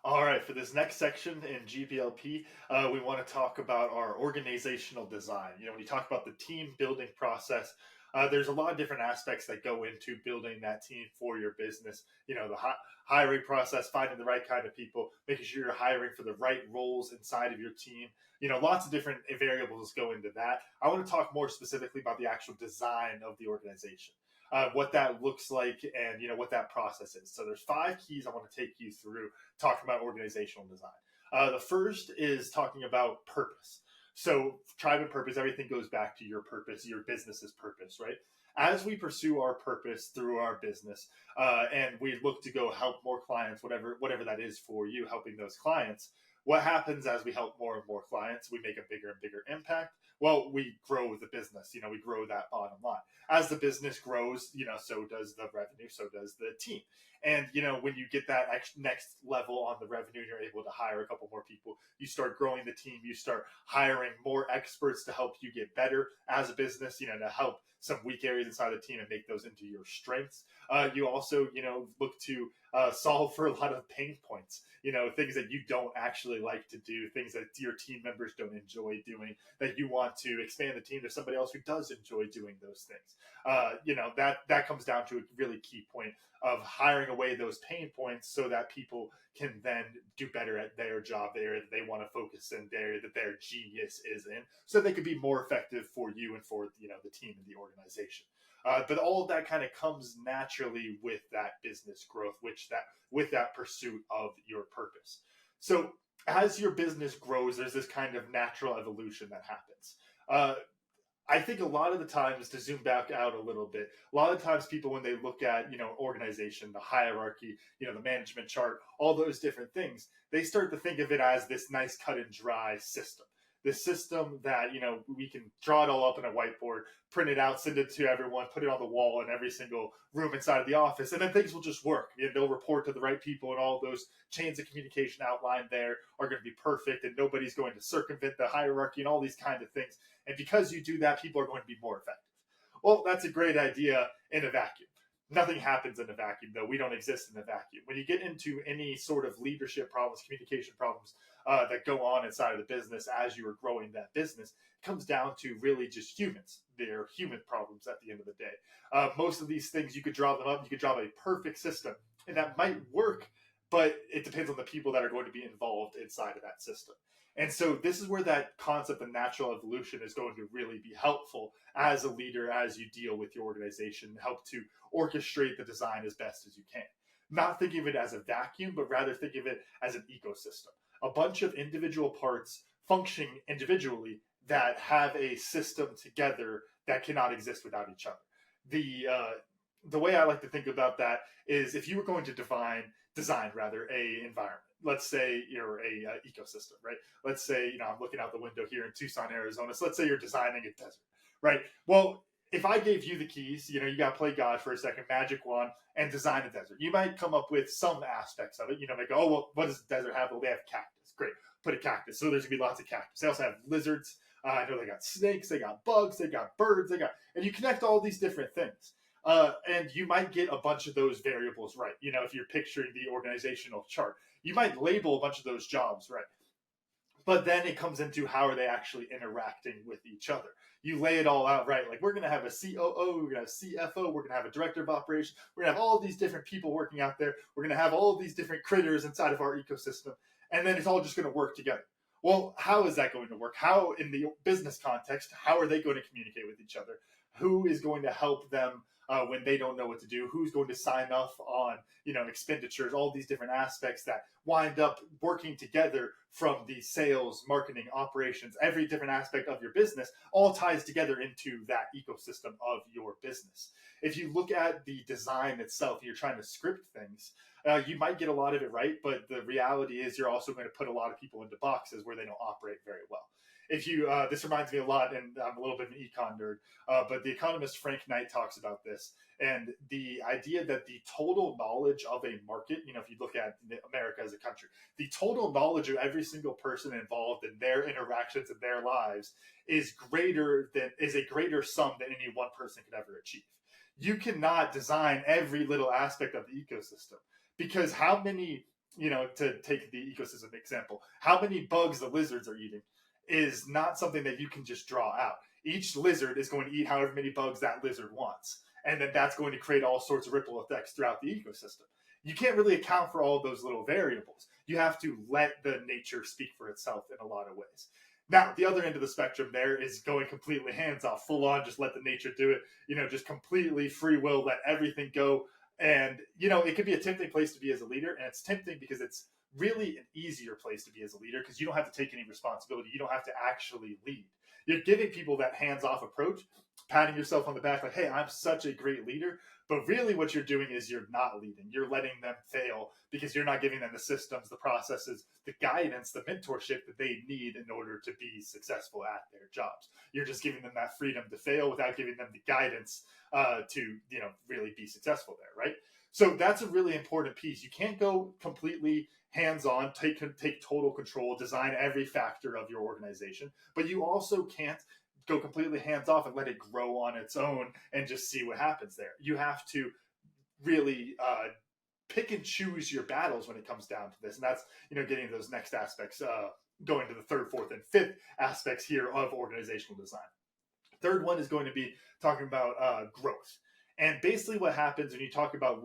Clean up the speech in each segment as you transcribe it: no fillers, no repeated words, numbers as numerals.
All right, for this next section in GPLP, we want to talk about our organizational design. When you talk about the team building process, there's a lot of different aspects that go into building that team for your business. The hiring process, finding the right kind of people, making sure you're hiring for the right roles inside of your team. Lots of different variables go into that. I want to talk more specifically about the actual design of the organization. What that looks like and what that process is. So there's 5 keys I want to take you through talking about organizational design. The first is talking about purpose. So, tribe and purpose, everything goes back to your purpose, your business's purpose, right? As we pursue our purpose through our business, and we look to go help more clients, whatever that is for you, helping those clients. What happens as we help more and more clients? We make a bigger and bigger impact. Well, we grow the business. We grow that bottom line. As the business grows, so does the revenue, so does the team. And when you get that next level on the revenue, you're able to hire a couple more people. You start growing the team. You start hiring more experts to help you get better as a business. To help some weak areas inside the team and make those into your strengths. You also, look to solve for a lot of pain points. Things that you don't actually like to do, things that your team members don't enjoy doing. That you want to expand the team to somebody else who does enjoy doing those things. That comes down to a really key point of hiring away those pain points so that people can then do better at their job, the area that they want to focus in, the area that their genius is in, so they could be more effective for you and for the team and the organization. But all of that kind of comes naturally with that business growth, with that pursuit of your purpose. So as your business grows, there's this kind of natural evolution that happens. I think a lot of the times, to zoom back out a little bit, a lot of times people, when they look at, organization, the hierarchy, the management chart, all those different things, they start to think of it as this nice cut and dry system. This system that, we can draw it all up in a whiteboard, print it out, send it to everyone, put it on the wall in every single room inside of the office, and then things will just work. They'll report to the right people, and all those chains of communication outlined there are going to be perfect, and nobody's going to circumvent the hierarchy and all these kind of things. And because you do that, people are going to be more effective. Well, that's a great idea in a vacuum. Nothing happens in a vacuum, though. We don't exist in a vacuum. When you get into any sort of leadership problems, communication problems that go on inside of the business as you are growing that business, it comes down to really just humans. They're human problems at the end of the day. Most of these things, you could draw them up. You could draw a perfect system, and that might work, but it depends on the people that are going to be involved inside of that system. And so this is where that concept of natural evolution is going to really be helpful as a leader, as you deal with your organization, help to orchestrate the design as best as you can. Not thinking of it as a vacuum, but rather think of it as an ecosystem. A bunch of individual parts functioning individually that have a system together that cannot exist without each other. The way I like to think about that is, if you were going to design a environment. Let's say you're a ecosystem, right? Let's say, I'm looking out the window here in Tucson, Arizona. So let's say you're designing a desert, right? Well, if I gave you the keys, you got to play God for a second, magic wand, and design a desert. You might come up with some aspects of it. Might go, oh, well, what does the desert have? Well, they have cactus. Great. Put a cactus. So there's going to be lots of cactus. They also have lizards. I know they got snakes, they got bugs, they got birds, and you connect all these different things. And you might get a bunch of those variables right. If you're picturing the organizational chart, you might label a bunch of those jobs right. But then it comes into, how are they actually interacting with each other? You lay it all out right. Like, we're going to have a COO, we're going to have CFO, we're going to have a director of operations, we're going to have all these different people working out there, we're going to have all of these different critters inside of our ecosystem, and then it's all just going to work together. Well, how is that going to work? How, in the business context, how are they going to communicate with each other? Who is going to help them when they don't know what to do? Who's going to sign off on expenditures? All these different aspects that wind up working together, from the sales, marketing, operations, every different aspect of your business all ties together into that ecosystem of your business. If you look at the design itself, and you're trying to script things, you might get a lot of it right, but the reality is you're also going to put a lot of people into boxes where they don't operate very well. If you, this reminds me a lot, and I'm a little bit of an econ nerd, but the economist Frank Knight talks about this, and the idea that the total knowledge of a market, if you look at America as a country, the total knowledge of every single person involved in their interactions in their lives is a greater sum than any one person could ever achieve. You cannot design every little aspect of the ecosystem, because how many to take the ecosystem example, how many bugs the lizards are eating is not something that you can just draw out. Each lizard is going to eat however many bugs that lizard wants. And then that's going to create all sorts of ripple effects throughout the ecosystem. You can't really account for all of those little variables. You have to let the nature speak for itself in a lot of ways. Now, the other end of the spectrum there is going completely hands off, full on, just let the nature do it, just completely free will, let everything go. And, it could be a tempting place to be as a leader. And it's tempting because it's really an easier place to be as a leader because you don't have to take any responsibility. You don't have to actually lead. You're giving people that hands-off approach, patting yourself on the back like, hey, I'm such a great leader. But really what you're doing is you're not leading. You're letting them fail because you're not giving them the systems, the processes, the guidance, the mentorship that they need in order to be successful at their jobs. You're just giving them that freedom to fail without giving them the guidance to really be successful there, right? So that's a really important piece. You can't go completely hands-on, take total control, design every factor of your organization, but you also can't go completely hands-off and let it grow on its own and just see what happens there. You have to really pick and choose your battles when it comes down to this, and that's getting those next aspects, going to the third, fourth, and fifth aspects here of organizational design. Third one is going to be talking about growth. And basically what happens when you talk about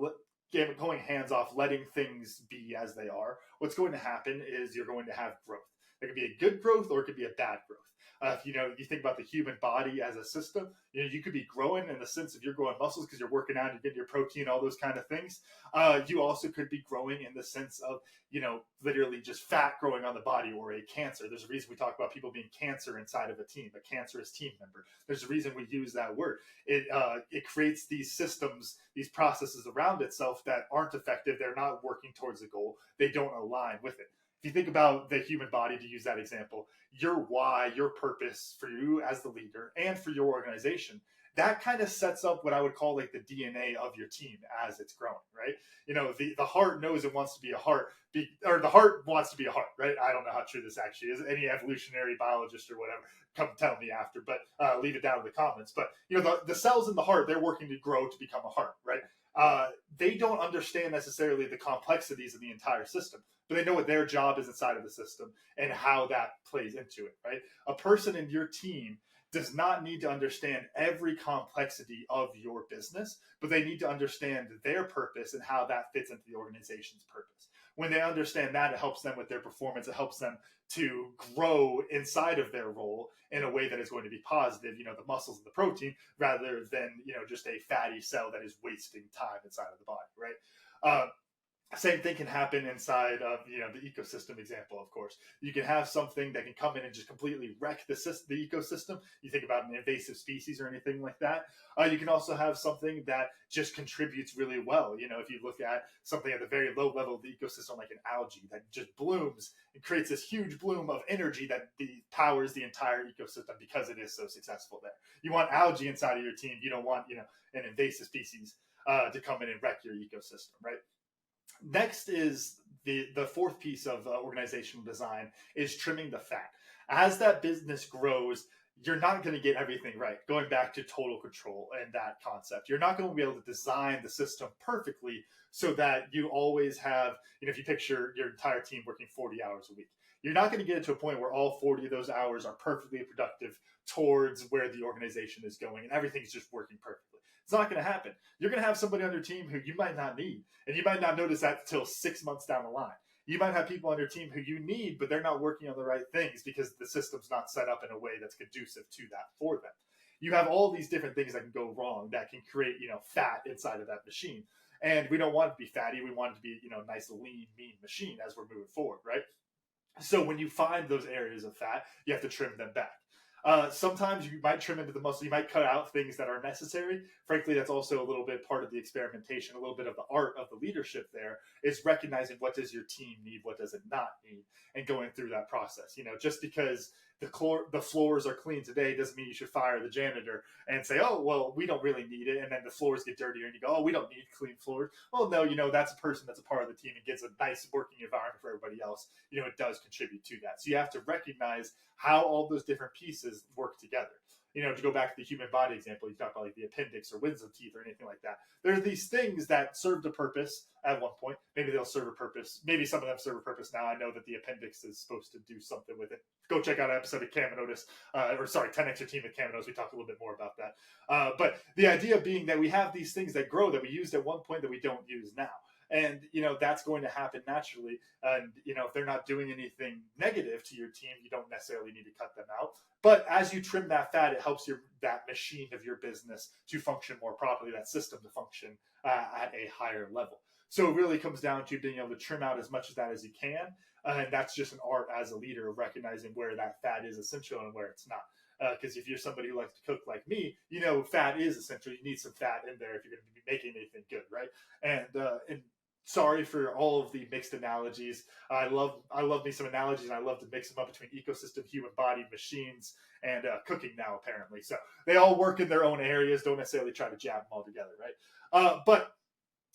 going hands off, letting things be as they are, what's going to happen is you're going to have growth. It could be a good growth or it could be a bad growth. If you think about the human body as a system, you could be growing in the sense of you're growing muscles because you're working out, you're getting your protein, all those kind of things. You also could be growing in the sense of, literally just fat growing on the body or a cancer. There's a reason we talk about people being cancer inside of a team, a cancerous team member. There's a reason we use that word. It creates these systems, these processes around itself that aren't effective. They're not working towards the goal. They don't align with it. If you think about the human body, to use that example, your why, your purpose for you as the leader and for your organization, that kind of sets up what I would call like the DNA of your team as it's growing, right? The heart knows it wants to be a heart, or the heart wants to be a heart, right? I don't know how true this actually is. Any evolutionary biologist or whatever, come tell me after, but leave it down in the comments. But the cells in the heart, they're working to grow to become a heart, right? They don't understand necessarily the complexities of the entire system, but they know what their job is inside of the system and how that plays into it, right? A person in your team does not need to understand every complexity of your business, but they need to understand their purpose and how that fits into the organization's purpose. When they understand that, it helps them with their performance. It helps them to grow inside of their role in a way that is going to be positive, the muscles and the protein, rather than, just a fatty cell that is wasting time inside of the body, right? Same thing can happen inside of the ecosystem example. Of course, you can have something that can come in and just completely wreck the ecosystem. You think about an invasive species or anything like that. You can also have something that just contributes really well. If you look at something at the very low level of the ecosystem, like an algae that just blooms and creates this huge bloom of energy that powers the entire ecosystem because it is so successful there. You want algae inside of your team. You don't want an invasive species to come in and wreck your ecosystem, right? Next is the fourth piece of organizational design is trimming the fat. As that business grows, you're not going to get everything right. Going back to total control and that concept, you're not going to be able to design the system perfectly so that you always have, if you picture your entire team working 40 hours a week, you're not going to get it to a point where all 40 of those hours are perfectly productive towards where the organization is going and everything's just working perfectly. It's not going to happen. You're going to have somebody on your team who you might not need, and you might not notice that until 6 months down the line. You might have people on your team who you need, but they're not working on the right things because the system's not set up in a way that's conducive to that for them. You have all these different things that can go wrong that can create, fat inside of that machine. And we don't want it to be fatty. We want it to be, a nice, lean, mean machine as we're moving forward, right? So when you find those areas of fat, you have to trim them back. Sometimes you might trim into the muscle. You might cut out things that are necessary. Frankly, that's also a little bit part of the experimentation, a little bit of the art of the leadership there is recognizing what does your team need, what does it not need, and going through that process. Just because the floors are clean today doesn't mean you should fire the janitor and say, oh, well, we don't really need it. And then the floors get dirtier and you go, oh, we don't need clean floors. Well, no, that's a person that's a part of the team and gets a nice working environment for everybody else. It does contribute to that. So you have to recognize how all those different pieces pieces work together. To go back to the human body example, you talk about like the appendix or wisdom teeth or anything like that. There are these things that served a purpose at one point. Maybe they'll serve a purpose. Maybe some of them serve a purpose now. I know that the appendix is supposed to do something with it. Go check out an episode of Cam and Otis, 10X Your Team with Cam and Otis. We talked a little bit more about that. But the idea being that we have these things that grow that we used at one point that we don't use now. And, that's going to happen naturally. And, if they're not doing anything negative to your team, you don't necessarily need to cut them out. But as you trim that fat, it helps that machine of your business to function more properly, that system to function at a higher level. So it really comes down to being able to trim out as much of that as you can. And that's just an art as a leader of recognizing where that fat is essential and where it's not. Because if you're somebody who likes to cook like me, fat is essential. You need some fat in there if you're going to be making anything good, right? And sorry for all of the mixed analogies. I love me some analogies, and I love to mix them up between ecosystem, human body, machines, and cooking now, apparently. So they all work in their own areas. Don't necessarily try to jab them all together, right? But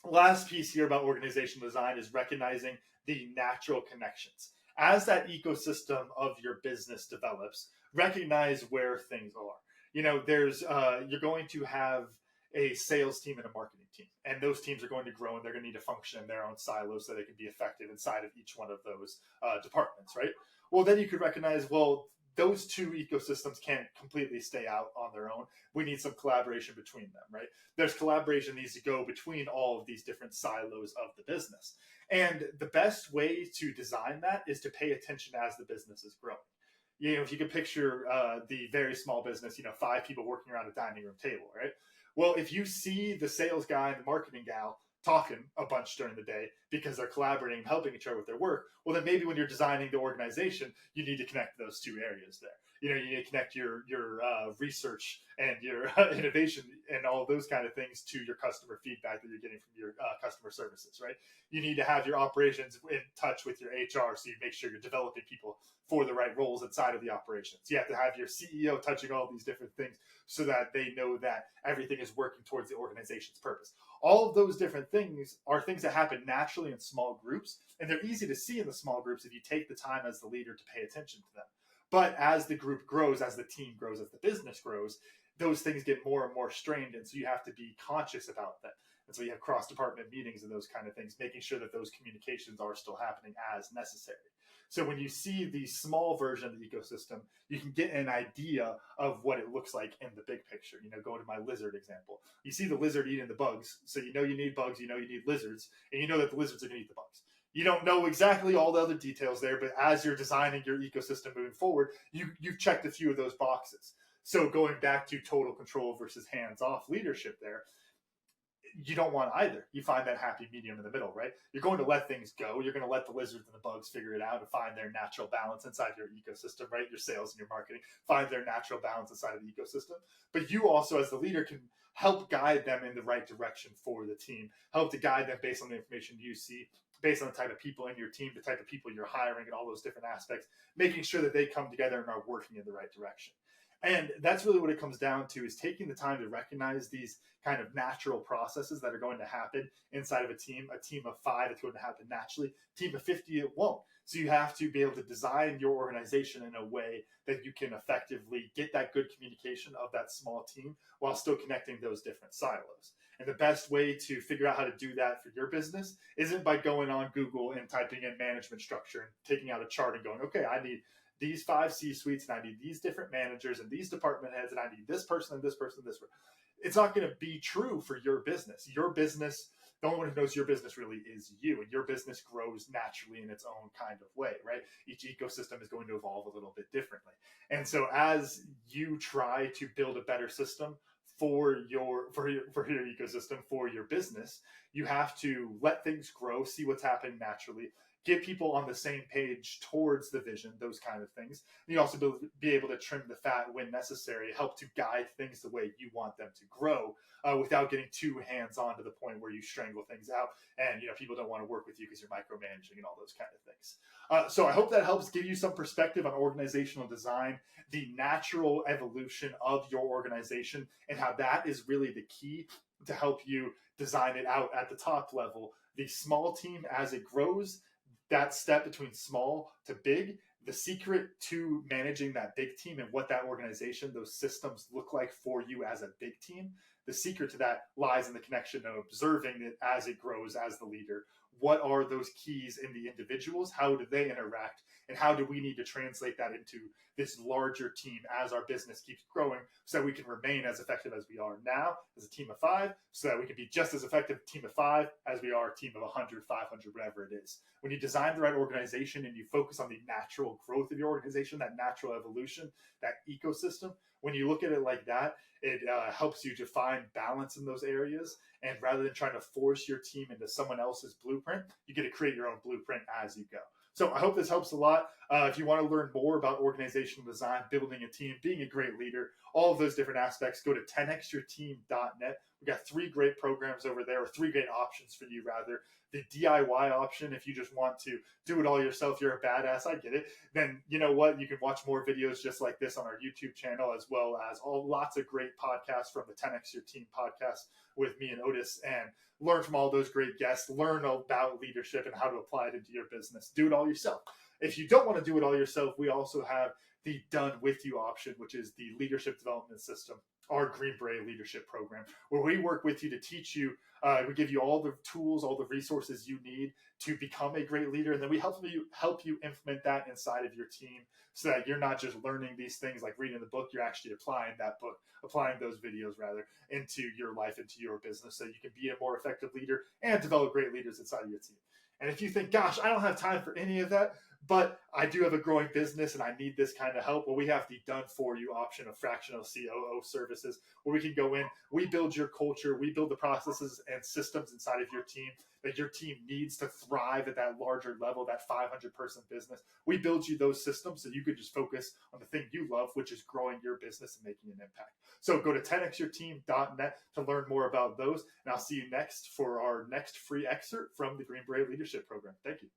last piece here about organizational design is recognizing the natural connections. As that ecosystem of your business develops, recognize where things are. You're going to have a sales team and a marketing team, and those teams are going to grow, and they're going to need to function in their own silos so they can be effective inside of each one of those departments, right? Well, then you could recognize, those two ecosystems can't completely stay out on their own. We need some collaboration between them, right? There's collaboration needs to go between all of these different silos of the business. And the best way to design that is to pay attention as the business is growing. If you can picture the very small business, 5 people working around a dining room table, right? Well, if you see the sales guy and the marketing gal talking a bunch during the day because they're collaborating and helping each other with their work, well, then maybe when you're designing the organization, you need to connect those two areas there. You need to connect your research and your innovation and all those kind of things to your customer feedback that you're getting from your customer services, right? You need to have your operations in touch with your HR so you make sure you're developing people for the right roles inside of the operations. You have to have your CEO touching all these different things so that they know that everything is working towards the organization's purpose. All of those different things are things that happen naturally in small groups, and they're easy to see in the small groups if you take the time as the leader to pay attention to them. But as the group grows, as the team grows, as the business grows, those things get more and more strained, and so you have to be conscious about them. And so you have cross-department meetings and those kind of things, making sure that those communications are still happening as necessary. So when you see the small version of the ecosystem, you can get an idea of what it looks like in the big picture. Go to my lizard example. You see the lizard eating the bugs, so you need bugs, you need lizards, and you know that the lizards are going to eat the bugs. You don't know exactly all the other details there, but as you're designing your ecosystem moving forward, you've checked a few of those boxes. So going back to total control versus hands-off leadership there, you don't want either. You find that happy medium in the middle, right? You're going to let things go. You're going to let the lizards and the bugs figure it out and find their natural balance inside your ecosystem, right? Your sales and your marketing find their natural balance inside of the ecosystem. But you also, as the leader, can help guide them in the right direction for the team, help to guide them based on the information you see, based on the type of people in your team, the type of people you're hiring, and all those different aspects, making sure that they come together and are working in the right direction. And that's really what it comes down to, is taking the time to recognize these kind of natural processes that are going to happen inside of a team of 5, it's going to happen naturally. A team of 50, it won't. So you have to be able to design your organization in a way that you can effectively get that good communication of that small team while still connecting those different silos. And the best way to figure out how to do that for your business isn't by going on Google and typing in management structure and taking out a chart and going, okay, I need these 5 C-suites, and I need these different managers and these department heads, and I need this person and this person and this person. It's not going to be true for your business. Your business, the only one who knows your business really is you, and your business grows naturally in its own kind of way, right? Each ecosystem is going to evolve a little bit differently. And so as you try to build a better system for your ecosystem, for your business, you have to let things grow, see what's happening naturally, get people on the same page towards the vision, those kind of things. And you also be able to trim the fat when necessary, help to guide things the way you want them to grow without getting too hands-on to the point where you strangle things out and people don't want to work with you because you're micromanaging and all those kind of things. So I hope that helps give you some perspective on organizational design, the natural evolution of your organization, and how that is really the key to help you design it out at the top level. The small team, as it grows, that step between small to big, The secret to managing that big team and what that organization, those systems look like for you as a big team, the secret to that lies in the connection of observing it as it grows as the leader. What are those keys in the individuals? How do they interact? And how do we need to translate that into this larger team as our business keeps growing so that we can remain as effective as we are now as a team of 5, so that we can be just as effective team of 5 as we are a team of 100, 500, whatever it is. When you design the right organization and you focus on the natural growth of your organization, that natural evolution, that ecosystem, when you look at it like that, it helps you to find balance in those areas. And rather than trying to force your team into someone else's blueprint, you get to create your own blueprint as you go. So I hope this helps a lot. If you want to learn more about organizational design, building a team, being a great leader, all of those different aspects, go to 10xyourteam.net. We've got 3 great programs over there, or 3 great options for you, rather. The DIY option, if you just want to do it all yourself, you're a badass, I get it. Then you know what? You can watch more videos just like this on our YouTube channel, as well as lots of great podcasts from the 10X Your Team podcast with me and Otis, and learn from all those great guests, learn about leadership and how to apply it into your business. Do it all yourself. If you don't want to do it all yourself, we also have the Done With You option, which is the leadership development system, our Green Beret leadership program, where we work with you to teach you, we give you all the tools, all the resources you need to become a great leader. And then we help you implement that inside of your team so that you're not just learning these things like reading the book, you're actually applying that book, applying those videos rather, into your life, into your business, so you can be a more effective leader and develop great leaders inside of your team. And if you think, gosh, I don't have time for any of that, but I do have a growing business and I need this kind of help, well, we have the Done For You option of fractional COO services, where we can go in, we build your culture, we build the processes and systems inside of your team that your team needs to thrive at that larger level, that 500-person business. We build you those systems so you can just focus on the thing you love, which is growing your business and making an impact. So go to 10xyourteam.net to learn more about those, and I'll see you next for our next free excerpt from the Green Beret Leadership Program. Thank you.